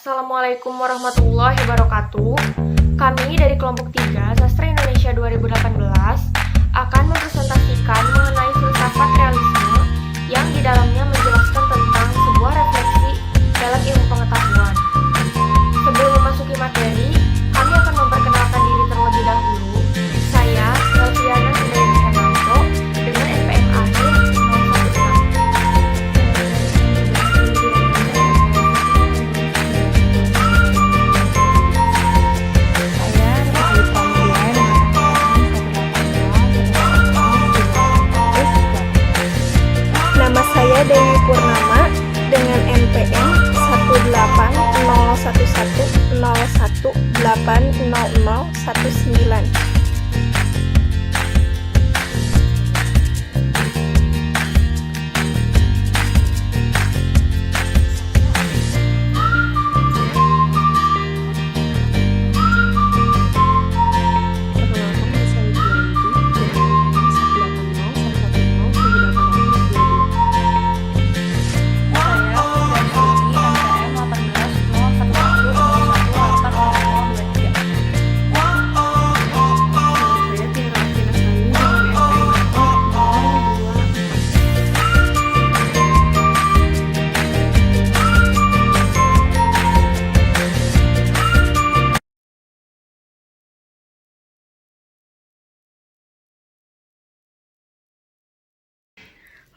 Assalamualaikum warahmatullahi wabarakatuh. Kami dari kelompok 3 Sastra Indonesia 2018 akan mempresentasikan mengenai filsafat realisme yang di dalamnya menjelaskan tentang sebuah refleksi dalam ilmu pengetahuan. Sebelum memasuki materi, kami akan memperkenalkan diri terlebih dahulu. Saya, Elviana Sundari Hermanto, dengan NPM akhir 016. Nama saya Dewi Purnama dengan NPM 1801101800019.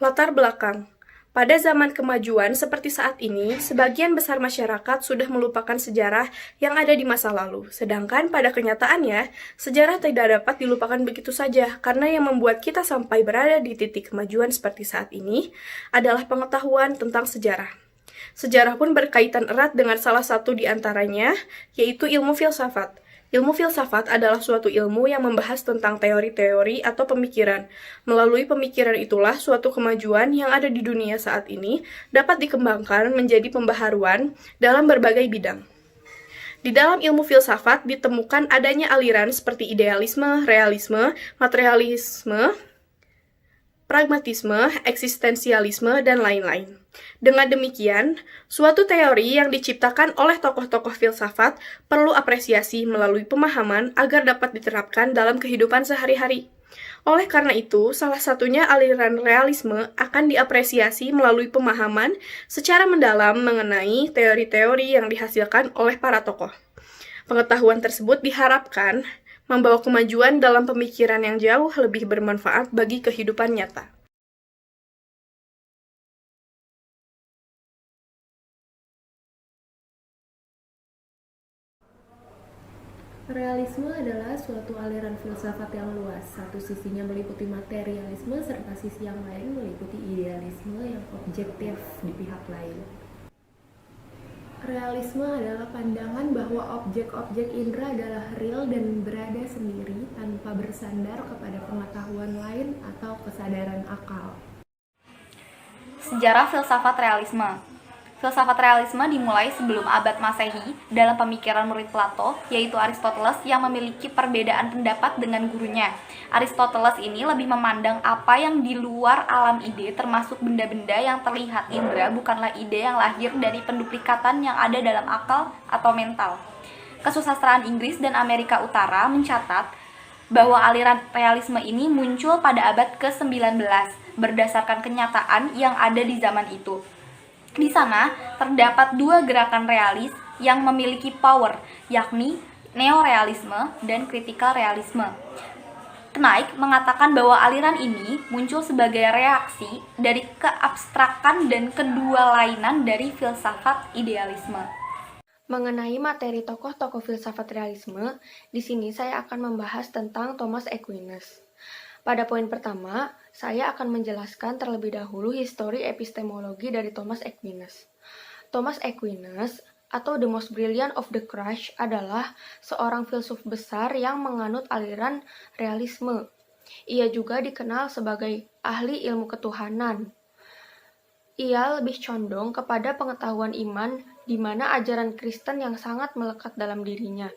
Latar belakang. Pada zaman kemajuan seperti saat ini, sebagian besar masyarakat sudah melupakan sejarah yang ada di masa lalu. Sedangkan pada kenyataannya, sejarah tidak dapat dilupakan begitu saja, karena yang membuat kita sampai berada di titik kemajuan seperti saat ini adalah pengetahuan tentang sejarah. Sejarah pun berkaitan erat dengan salah satu di antaranya, yaitu ilmu filsafat. Ilmu filsafat adalah suatu ilmu yang membahas tentang teori-teori atau pemikiran. Melalui pemikiran itulah suatu kemajuan yang ada di dunia saat ini dapat dikembangkan menjadi pembaharuan dalam berbagai bidang. Di dalam ilmu filsafat ditemukan adanya aliran seperti idealisme, realisme, materialisme, pragmatisme, eksistensialisme, dan lain-lain. Dengan demikian, suatu teori yang diciptakan oleh tokoh-tokoh filsafat perlu apresiasi melalui pemahaman agar dapat diterapkan dalam kehidupan sehari-hari. Oleh karena itu, salah satunya aliran realisme akan diapresiasi melalui pemahaman secara mendalam mengenai teori-teori yang dihasilkan oleh para tokoh. Pengetahuan tersebut diharapkan membawa kemajuan dalam pemikiran yang jauh lebih bermanfaat bagi kehidupan nyata. Realisme adalah suatu aliran filsafat yang luas. Satu sisinya meliputi materialisme, serta sisi yang lain meliputi idealisme yang objektif di pihak lain. Realisme adalah pandangan bahwa objek-objek indera adalah real dan berada sendiri tanpa bersandar kepada pengetahuan lain atau kesadaran akal. Sejarah filsafat realisme. Filsafat realisme dimulai sebelum abad Masehi dalam pemikiran murid Plato, yaitu Aristoteles, yang memiliki perbedaan pendapat dengan gurunya. Aristoteles ini lebih memandang apa yang di luar alam ide, termasuk benda-benda yang terlihat indera, bukanlah ide yang lahir dari penduplikatan yang ada dalam akal atau mental. Kesusastraan Inggris dan Amerika Utara mencatat bahwa aliran realisme ini muncul pada abad ke-19 berdasarkan kenyataan yang ada di zaman itu. Di sana terdapat dua gerakan realis yang memiliki power, yakni neorealisme dan kritikal realisme. Knight mengatakan bahwa aliran ini muncul sebagai reaksi dari keabstrakan dan kedua lainan dari filsafat idealisme. Mengenai materi tokoh-tokoh filsafat realisme, di sini saya akan membahas tentang Thomas Aquinas. Pada poin pertama, saya akan menjelaskan terlebih dahulu histori epistemologi dari Thomas Aquinas. Thomas Aquinas, atau The Most Brilliant of the Crowd, adalah seorang filsuf besar yang menganut aliran realisme. Ia juga dikenal sebagai ahli ilmu ketuhanan. Ia lebih condong kepada pengetahuan iman, di mana ajaran Kristen yang sangat melekat dalam dirinya.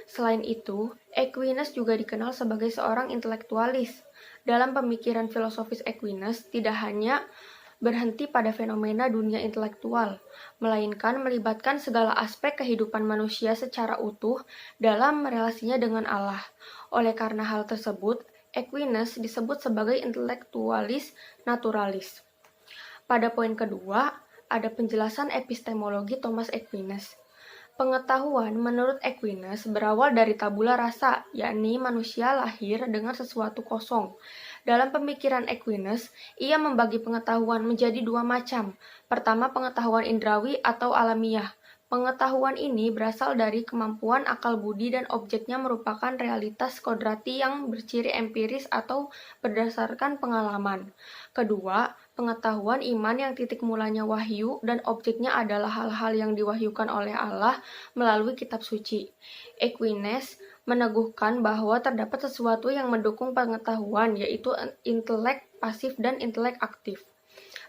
Selain itu, Aquinas juga dikenal sebagai seorang intelektualis. Dalam pemikiran filosofis Aquinas, tidak hanya berhenti pada fenomena dunia intelektual, melainkan melibatkan segala aspek kehidupan manusia secara utuh dalam relasinya dengan Allah. Oleh karena hal tersebut, Aquinas disebut sebagai intelektualis naturalis. Pada poin kedua, ada penjelasan epistemologi Thomas Aquinas. Pengetahuan menurut Aquinas berawal dari tabula rasa, yakni manusia lahir dengan sesuatu kosong. Dalam pemikiran Aquinas, ia membagi pengetahuan menjadi dua macam. Pertama, pengetahuan indrawi atau alamiah. Pengetahuan ini berasal dari kemampuan akal budi dan objeknya merupakan realitas kodrati yang berciri empiris atau berdasarkan pengalaman. Kedua, pengetahuan iman yang titik mulanya wahyu dan objeknya adalah hal-hal yang diwahyukan oleh Allah melalui kitab suci. Aquinas meneguhkan bahwa terdapat sesuatu yang mendukung pengetahuan, yaitu intelek pasif dan intelek aktif.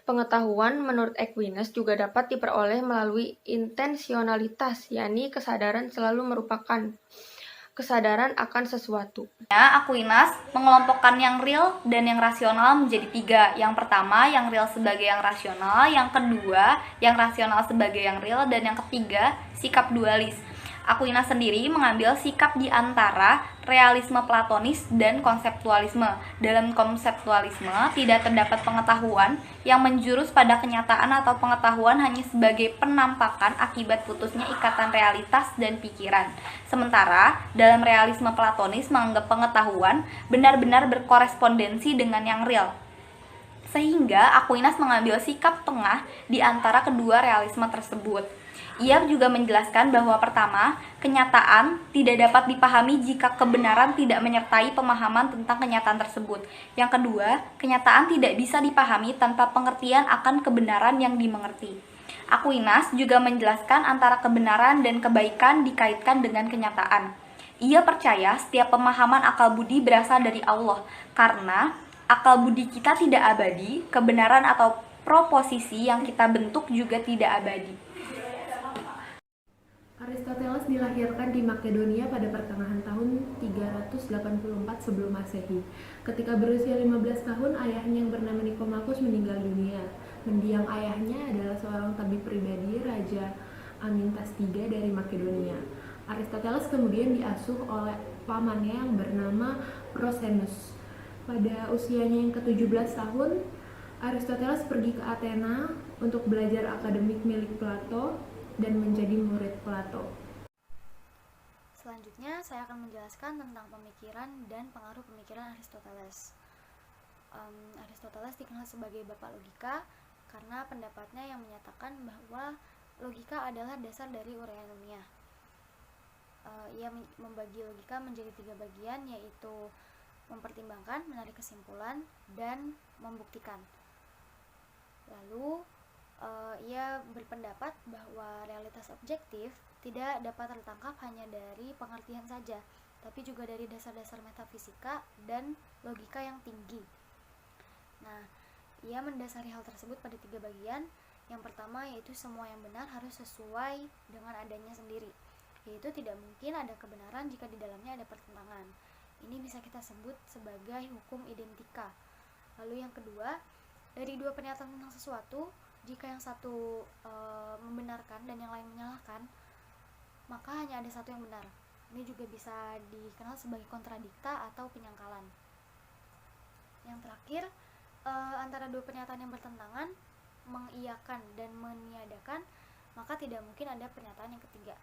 Pengetahuan menurut Aquinas juga dapat diperoleh melalui intensionalitas, yakni kesadaran selalu merupakan kesadaran akan sesuatu. Aquinas mengelompokkan yang real dan yang rasional menjadi tiga. Yang pertama, yang real sebagai yang rasional. Yang kedua, yang rasional sebagai yang real. Dan yang ketiga, sikap dualis. Aquinas sendiri mengambil sikap di antara realisme platonis dan konseptualisme. Dalam konseptualisme, tidak terdapat pengetahuan yang menjurus pada kenyataan atau pengetahuan hanya sebagai penampakan akibat putusnya ikatan realitas dan pikiran. Sementara, dalam realisme platonis menganggap pengetahuan benar-benar berkorespondensi dengan yang real. Sehingga Aquinas mengambil sikap tengah di antara kedua realisme tersebut. Ia juga menjelaskan bahwa pertama, kenyataan tidak dapat dipahami jika kebenaran tidak menyertai pemahaman tentang kenyataan tersebut. Yang kedua, kenyataan tidak bisa dipahami tanpa pengertian akan kebenaran yang dimengerti. Aquinas juga menjelaskan antara kebenaran dan kebaikan dikaitkan dengan kenyataan. Ia percaya setiap pemahaman akal budi berasal dari Allah, karena akal budi kita tidak abadi, kebenaran atau proposisi yang kita bentuk juga tidak abadi. Aristoteles dilahirkan di Makedonia pada pertengahan tahun 384 sebelum Masehi. Ketika berusia 15 tahun, ayahnya yang bernama Nikomakus meninggal dunia. Mendiang ayahnya adalah seorang tabib pribadi, Raja Amintas III dari Makedonia. Aristoteles kemudian diasuh oleh pamannya yang bernama Prosenus. Pada usianya yang ke-17 tahun, Aristoteles pergi ke Athena untuk belajar akademik milik Plato dan menjadi murid Plato. Selanjutnya, saya akan menjelaskan tentang pemikiran dan pengaruh pemikiran Aristoteles. Aristoteles dikenal sebagai bapak logika karena pendapatnya yang menyatakan bahwa logika adalah dasar dari uraian ilmiah. Ia membagi logika menjadi 3 bagian, yaitu mempertimbangkan, menarik kesimpulan, dan membuktikan. Lalu, ia berpendapat bahwa realitas objektif tidak dapat tertangkap hanya dari pengertian saja, tapi juga dari dasar-dasar metafisika dan logika yang tinggi. Nah, ia mendasari hal tersebut pada 3 bagian. Yang pertama yaitu semua yang benar harus sesuai dengan adanya sendiri, yaitu tidak mungkin ada kebenaran jika di dalamnya ada pertentangan. Ini bisa kita sebut sebagai hukum identika. Lalu yang kedua, dari 2 pernyataan tentang sesuatu, jika yang satu membenarkan dan yang lain menyalahkan, maka hanya ada satu yang benar. Ini juga bisa dikenal sebagai kontradikta atau penyangkalan. Yang terakhir, antara 2 pernyataan yang bertentangan, mengiyakan dan meniadakan, maka tidak mungkin ada pernyataan yang ketiga.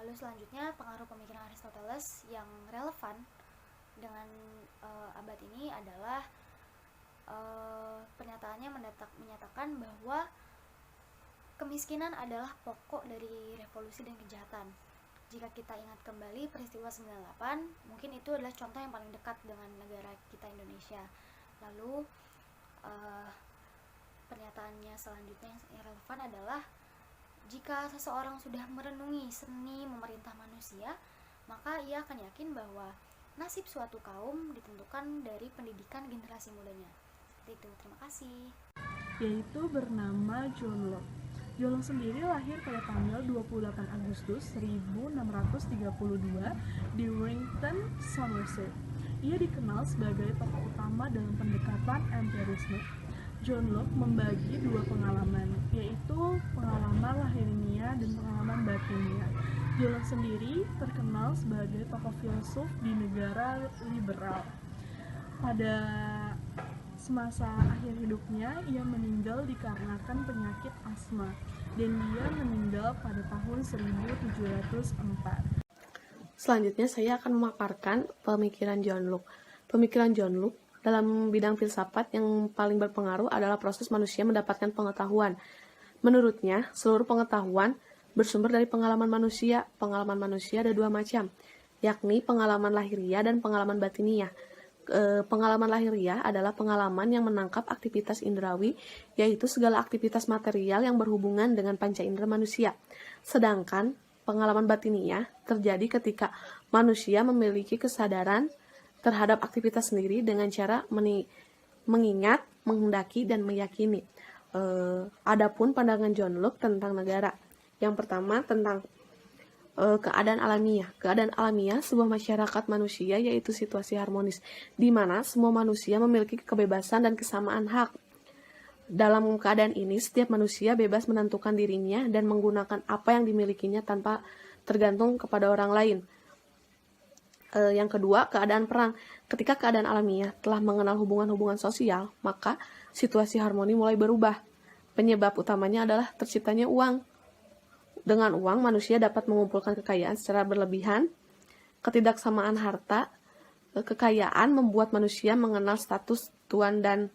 Lalu selanjutnya, pengaruh pemikiran Aristoteles yang relevan dengan abad ini adalah pernyataannya menyatakan bahwa kemiskinan adalah pokok dari revolusi dan kejahatan. Jika kita ingat kembali peristiwa 98, mungkin itu adalah contoh yang paling dekat dengan negara kita Indonesia. Lalu pernyataannya selanjutnya yang relevan adalah jika seseorang sudah merenungi seni memerintah manusia, maka ia akan yakin bahwa nasib suatu kaum ditentukan dari pendidikan generasi mudanya. Itu, terima kasih. Yaitu bernama John Locke. John Locke sendiri lahir pada tanggal 28 Agustus 1632 di Warrington, Somerset. Ia dikenal sebagai tokoh utama dalam pendekatan empirisme. John Locke membagi dua pengalaman, yaitu pengalaman lahirnya dan pengalaman batinnya. John Locke sendiri terkenal sebagai tokoh filsuf di negara liberal. Pada semasa akhir hidupnya, ia meninggal dikarenakan penyakit asma, dan dia meninggal pada tahun 1704. Selanjutnya saya akan memaparkan pemikiran John Locke. Pemikiran John Locke dalam bidang filsafat yang paling berpengaruh adalah proses manusia mendapatkan pengetahuan. Menurutnya, seluruh pengetahuan bersumber dari pengalaman manusia. Pengalaman manusia ada dua macam, yakni pengalaman lahiriah dan pengalaman batiniah. Pengalaman lahiriah adalah pengalaman yang menangkap aktivitas indrawi, yaitu segala aktivitas material yang berhubungan dengan panca indera manusia. Sedangkan pengalaman batiniah terjadi ketika manusia memiliki kesadaran terhadap aktivitas sendiri dengan cara mengingat, menghendaki, dan meyakini. Adapun pandangan John Locke tentang negara. Yang pertama tentang keadaan alamiah. Keadaan alamiah sebuah masyarakat manusia yaitu situasi harmonis, di mana semua manusia memiliki kebebasan dan kesamaan hak. Dalam keadaan ini, setiap manusia bebas menentukan dirinya dan menggunakan apa yang dimilikinya tanpa tergantung kepada orang lain. Yang kedua, keadaan perang. Ketika keadaan alamiah telah mengenal hubungan-hubungan sosial, maka situasi harmoni mulai berubah. Penyebab utamanya adalah terciptanya uang. Dengan uang, manusia dapat mengumpulkan kekayaan secara berlebihan. Ketidaksamaan harta, kekayaan membuat manusia mengenal status tuan dan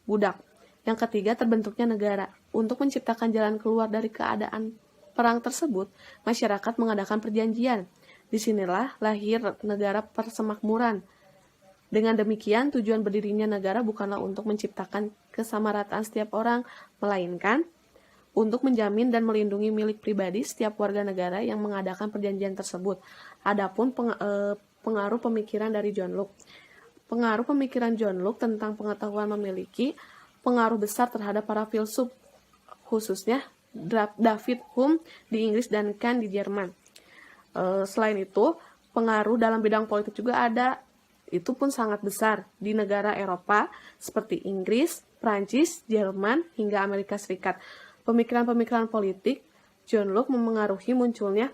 budak. Yang ketiga, terbentuknya negara. Untuk menciptakan jalan keluar dari keadaan perang tersebut, masyarakat mengadakan perjanjian. Disinilah lahir negara persemakmuran. Dengan demikian, tujuan berdirinya negara bukanlah untuk menciptakan kesamarataan setiap orang, melainkan untuk menjamin dan melindungi milik pribadi setiap warga negara yang mengadakan perjanjian tersebut. Adapun pengaruh pemikiran dari John Locke. Pengaruh pemikiran John Locke tentang pengetahuan memiliki pengaruh besar terhadap para filsuf, khususnya David Hume di Inggris dan Kant di Jerman. Selain itu, pengaruh dalam bidang politik juga ada, itu pun sangat besar di negara Eropa seperti Inggris, Prancis, Jerman, hingga Amerika Serikat. Pemikiran-pemikiran politik John Locke memengaruhi munculnya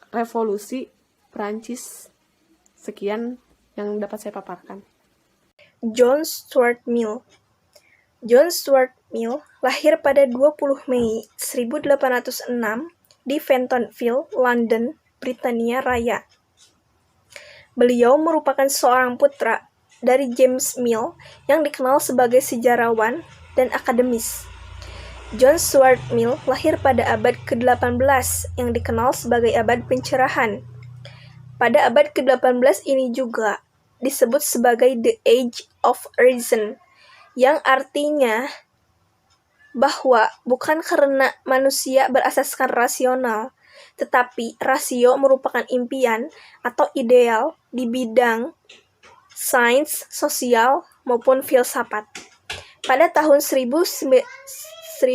revolusi Prancis. Sekian yang dapat saya paparkan. John Stuart Mill. John Stuart Mill lahir pada 20 Mei 1806 di Fentonville, London, Britania Raya. Beliau merupakan seorang putra dari James Mill yang dikenal sebagai sejarawan dan akademis. John Stuart Mill lahir pada abad ke-18 yang dikenal sebagai abad pencerahan. Pada abad ke-18 ini juga disebut sebagai The Age of Reason, yang artinya bahwa bukan karena manusia berasaskan rasional, tetapi rasio merupakan impian atau ideal di bidang sains, sosial, maupun filsafat. Pada tahun 1859,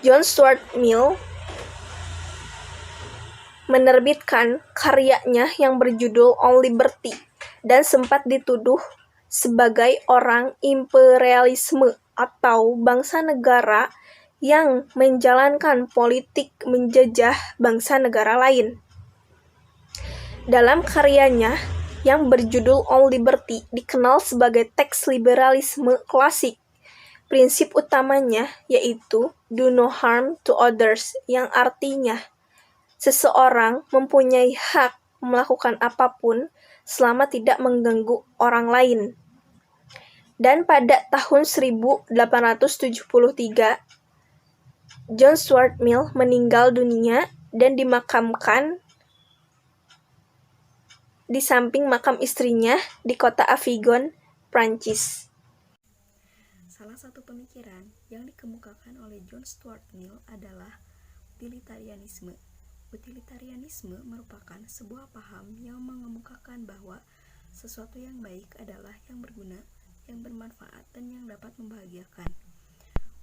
John Stuart Mill menerbitkan karyanya yang berjudul On Liberty dan sempat dituduh sebagai orang imperialisme atau bangsa negara yang menjalankan politik menjajah bangsa negara lain. Dalam karyanya yang berjudul On Liberty dikenal sebagai teks liberalisme klasik. Prinsip utamanya yaitu do no harm to others, yang artinya seseorang mempunyai hak melakukan apapun selama tidak mengganggu orang lain. Dan pada tahun 1873, John Stuart Mill meninggal dunia dan dimakamkan di samping makam istrinya di kota Avignon, Prancis. Salah satu pemikiran yang dikemukakan oleh John Stuart Mill adalah utilitarianisme. Utilitarianisme merupakan sebuah paham yang mengemukakan bahwa sesuatu yang baik adalah yang berguna, yang bermanfaat, dan yang dapat membahagiakan.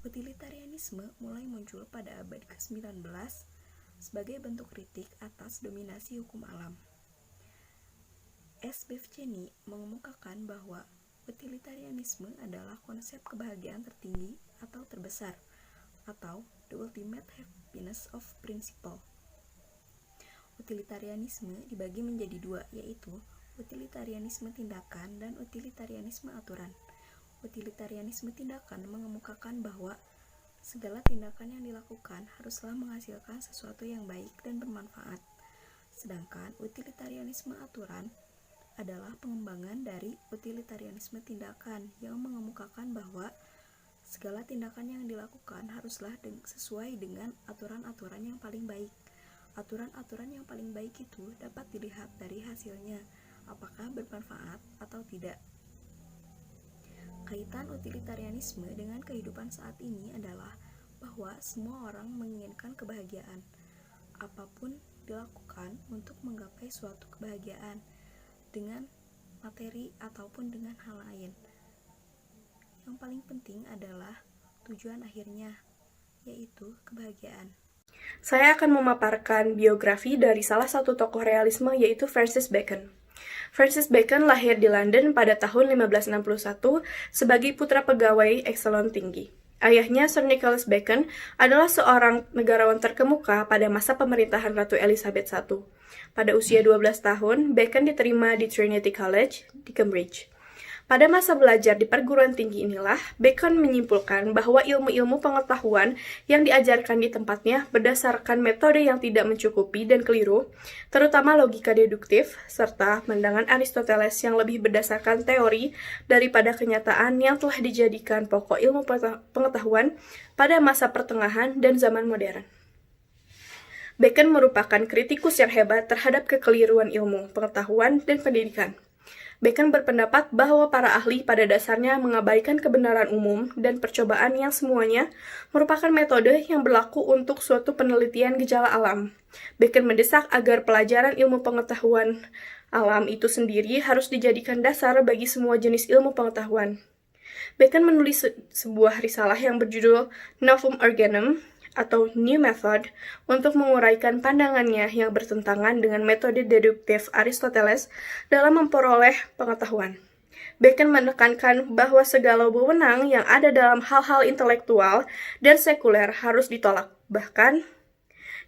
Utilitarianisme mulai muncul pada abad ke-19 sebagai bentuk kritik atas dominasi hukum alam. S. Bev Cheney mengemukakan bahwa utilitarianisme adalah konsep kebahagiaan tertinggi atau terbesar, atau the ultimate happiness of principle. Utilitarianisme dibagi menjadi dua, yaitu utilitarianisme tindakan dan utilitarianisme aturan. Utilitarianisme tindakan mengemukakan bahwa segala tindakan yang dilakukan haruslah menghasilkan sesuatu yang baik dan bermanfaat. Sedangkan utilitarianisme aturan adalah pengembangan dari utilitarianisme tindakan yang mengemukakan bahwa segala tindakan yang dilakukan haruslah sesuai dengan aturan-aturan yang paling baik. Aturan-aturan yang paling baik itu dapat dilihat dari hasilnya, apakah bermanfaat atau tidak. Kaitan utilitarianisme dengan kehidupan saat ini adalah bahwa semua orang menginginkan kebahagiaan. Apapun dilakukan untuk menggapai suatu kebahagiaan dengan materi ataupun dengan hal lain. Yang paling penting adalah tujuan akhirnya, yaitu kebahagiaan. Saya akan memaparkan biografi dari salah satu tokoh realisme yaitu Francis Bacon. Francis Bacon lahir di London pada tahun 1561 sebagai putra pegawai ekselon tinggi. Ayahnya, Sir Nicholas Bacon, adalah seorang negarawan terkemuka pada masa pemerintahan Ratu Elizabeth I. Pada usia 12 tahun, Bacon diterima di Trinity College di Cambridge. Pada masa belajar di perguruan tinggi inilah, Bacon menyimpulkan bahwa ilmu-ilmu pengetahuan yang diajarkan di tempatnya berdasarkan metode yang tidak mencukupi dan keliru, terutama logika deduktif, serta pandangan Aristoteles yang lebih berdasarkan teori daripada kenyataan yang telah dijadikan pokok ilmu pengetahuan pada masa pertengahan dan zaman modern. Bacon merupakan kritikus yang hebat terhadap kekeliruan ilmu, pengetahuan, dan pendidikan. Bacon berpendapat bahwa para ahli pada dasarnya mengabaikan kebenaran umum dan percobaan yang semuanya merupakan metode yang berlaku untuk suatu penelitian gejala alam. Bacon mendesak agar pelajaran ilmu pengetahuan alam itu sendiri harus dijadikan dasar bagi semua jenis ilmu pengetahuan. Bacon menulis sebuah risalah yang berjudul Novum Organum, atau New Method, untuk menguraikan pandangannya yang bertentangan dengan metode deduktif Aristoteles dalam memperoleh pengetahuan. Bacon menekankan bahwa segala wewenang yang ada dalam hal-hal intelektual dan sekuler harus ditolak, bahkan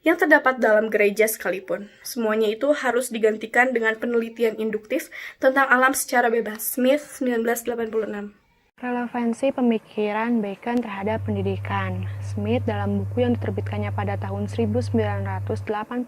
yang terdapat dalam gereja sekalipun. Semuanya itu harus digantikan dengan penelitian induktif tentang alam secara bebas. Smith, 1986. Relevansi pemikiran Bacon terhadap pendidikan. Smith dalam buku yang diterbitkannya pada tahun 1986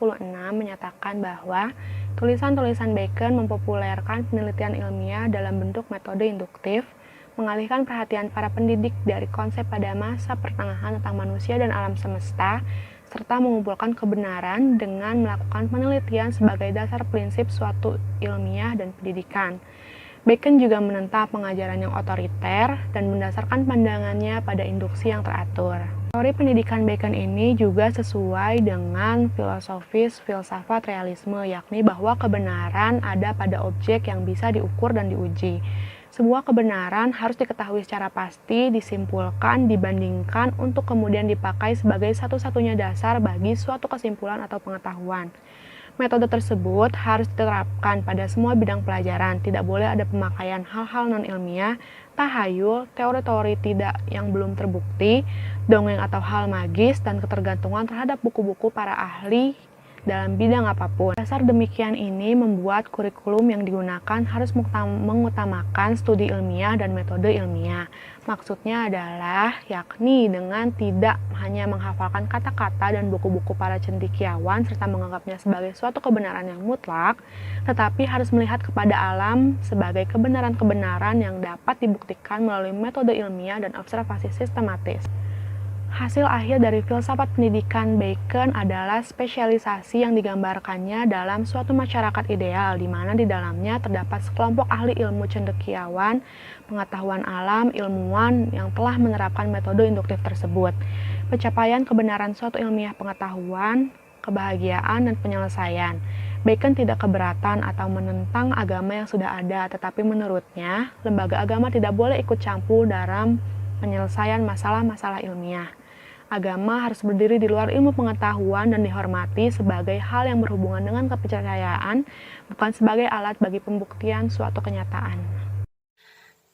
menyatakan bahwa tulisan-tulisan Bacon mempopulerkan penelitian ilmiah dalam bentuk metode induktif, mengalihkan perhatian para pendidik dari konsep pada masa pertengahan tentang manusia dan alam semesta, serta mengumpulkan kebenaran dengan melakukan penelitian sebagai dasar prinsip suatu ilmiah dan pendidikan. Bacon juga menentang pengajaran yang otoriter dan mendasarkan pandangannya pada induksi yang teratur. Teori pendidikan Bacon ini juga sesuai dengan filosofis filsafat realisme, yakni bahwa kebenaran ada pada objek yang bisa diukur dan diuji. Sebuah kebenaran harus diketahui secara pasti, disimpulkan, dibandingkan untuk kemudian dipakai sebagai satu-satunya dasar bagi suatu kesimpulan atau pengetahuan. Metode tersebut harus diterapkan pada semua bidang pelajaran, tidak boleh ada pemakaian hal-hal non-ilmiah, tahayul, teori-teori tidak yang belum terbukti, dongeng atau hal magis, dan ketergantungan terhadap buku-buku para ahli dalam bidang apapun. Dasar demikian ini membuat kurikulum yang digunakan harus mengutamakan studi ilmiah dan metode ilmiah. Maksudnya adalah yakni dengan tidak hanya menghafalkan kata-kata dan buku-buku para cendekiawan serta menganggapnya sebagai suatu kebenaran yang mutlak, tetapi harus melihat kepada alam sebagai kebenaran-kebenaran yang dapat dibuktikan melalui metode ilmiah dan observasi sistematis. Hasil akhir dari filsafat pendidikan Bacon adalah spesialisasi yang digambarkannya dalam suatu masyarakat ideal, di mana di dalamnya terdapat sekelompok ahli ilmu cendekiawan, pengetahuan alam, ilmuwan yang telah menerapkan metode induktif tersebut. Pencapaian kebenaran suatu ilmiah pengetahuan, kebahagiaan, dan penyelesaian. Bacon tidak keberatan atau menentang agama yang sudah ada, tetapi menurutnya, lembaga agama tidak boleh ikut campur dalam penyelesaian masalah-masalah ilmiah. Agama harus berdiri di luar ilmu pengetahuan dan dihormati sebagai hal yang berhubungan dengan kepercayaan, bukan sebagai alat bagi pembuktian suatu kenyataan.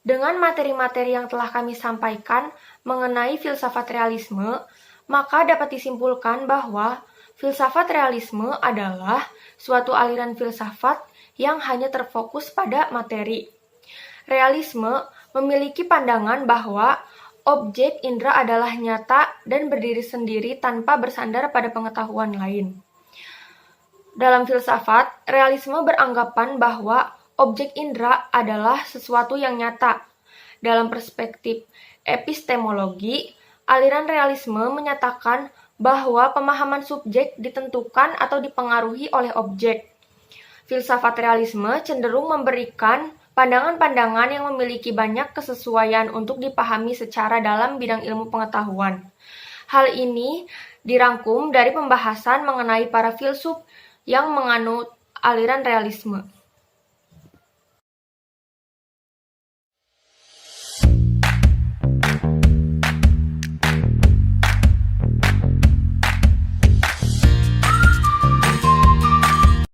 Dengan materi-materi yang telah kami sampaikan mengenai filsafat realisme, maka dapat disimpulkan bahwa filsafat realisme adalah suatu aliran filsafat yang hanya terfokus pada materi. Realisme memiliki pandangan bahwa objek indera adalah nyata dan berdiri sendiri tanpa bersandar pada pengetahuan lain. Dalam filsafat, realisme beranggapan bahwa objek indera adalah sesuatu yang nyata. Dalam perspektif epistemologi, aliran realisme menyatakan bahwa pemahaman subjek ditentukan atau dipengaruhi oleh objek. Filsafat realisme cenderung memberikan pandangan-pandangan yang memiliki banyak kesesuaian untuk dipahami secara dalam bidang ilmu pengetahuan. Hal ini dirangkum dari pembahasan mengenai para filsuf yang menganut aliran realisme.